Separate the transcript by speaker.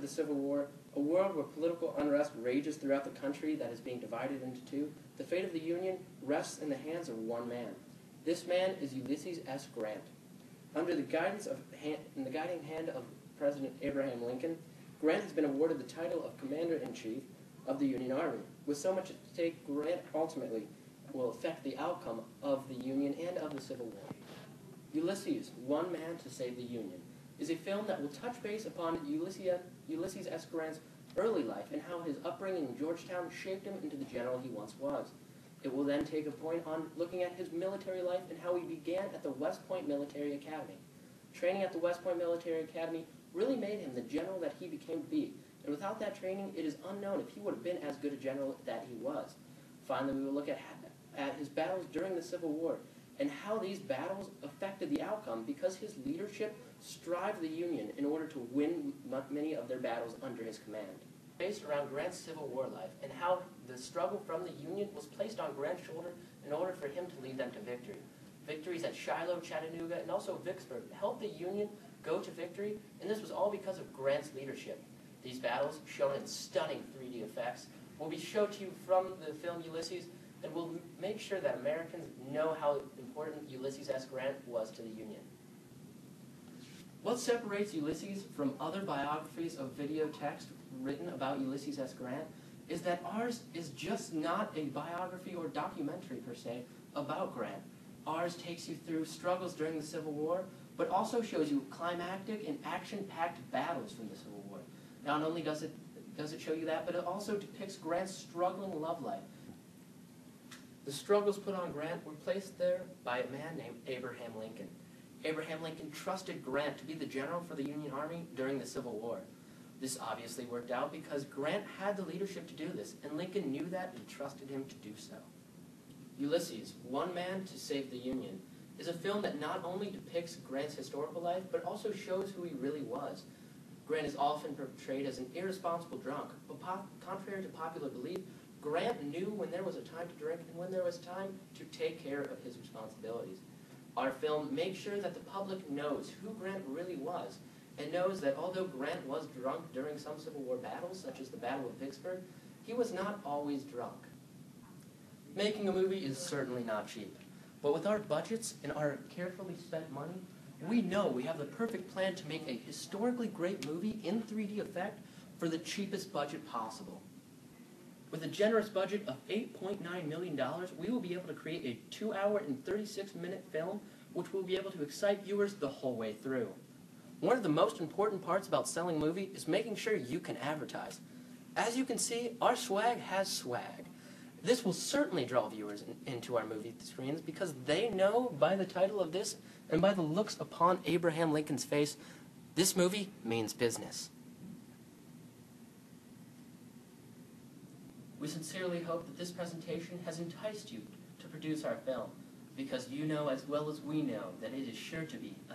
Speaker 1: of the Civil War, a world where political unrest rages throughout the country that is being divided into two, the fate of the Union rests in the hands of one man. This man is Ulysses S. Grant. Under the guiding hand of President Abraham Lincoln, Grant has been awarded the title of Commander-in-Chief of the Union Army. With so much at stake, Grant ultimately will affect the outcome of the Union and of the Civil War. Ulysses, One Man to Save the Union, is a film that will touch base upon Ulysses S. Grant's early life and how his upbringing in Georgetown shaped him into the general he once was. It will then take a point on looking at his military life and how he began at the West Point Military Academy. Training at the West Point Military Academy really made him the general that he became to be, and without that training, it is unknown if he would have been as good a general that he was. Finally, we will look at his battles during the Civil War and how these battles affected the outcome because his leadership strived the Union in order to win many of their battles under his command. Based around Grant's Civil War life and how the struggle from the Union was placed on Grant's shoulder in order for him to lead them to victory. Victories at Shiloh, Chattanooga, and also Vicksburg helped the Union go to victory, and this was all because of Grant's leadership. These battles, shown in stunning 3D effects, will be shown to you from the film Ulysses, and will make sure that Americans know how important Ulysses S. Grant was to the Union. What separates Ulysses from other biographies of video text written about Ulysses S. Grant is that ours is just not a biography or documentary per se about Grant. Ours takes you through struggles during the Civil War, but also shows you climactic and action-packed battles from the Civil War. Not only does it show you that, but it also depicts Grant's struggling love life. The struggles put on Grant were placed there by a man named Abraham Lincoln. Abraham Lincoln trusted Grant to be the general for the Union Army during the Civil War. This obviously worked out because Grant had the leadership to do this, and Lincoln knew that and trusted him to do so. Ulysses, One Man to Save the Union, is a film that not only depicts Grant's historical life, but also shows who he really was. Grant is often portrayed as an irresponsible drunk, but contrary to popular belief, Grant knew when there was a time to drink and when there was time to take care of his responsibilities. Our film makes sure that the public knows who Grant really was, and knows that although Grant was drunk during some Civil War battles, such as the Battle of Vicksburg, he was not always drunk. Making a movie is certainly not cheap, but with our budgets and our carefully spent money, we know we have the perfect plan to make a historically great movie in 3D effect for the cheapest budget possible. With a generous budget of $8.9 million, we will be able to create a 2-hour and 36-minute film which will be able to excite viewers the whole way through. One of the most important parts about selling a movie is making sure you can advertise. As you can see, our swag has swag. This will certainly draw viewers into our movie screens because they know by the title of this and by the looks upon Abraham Lincoln's face, this movie means business. We sincerely hope that this presentation has enticed you to produce our film, because you know as well as we know that it is sure to be a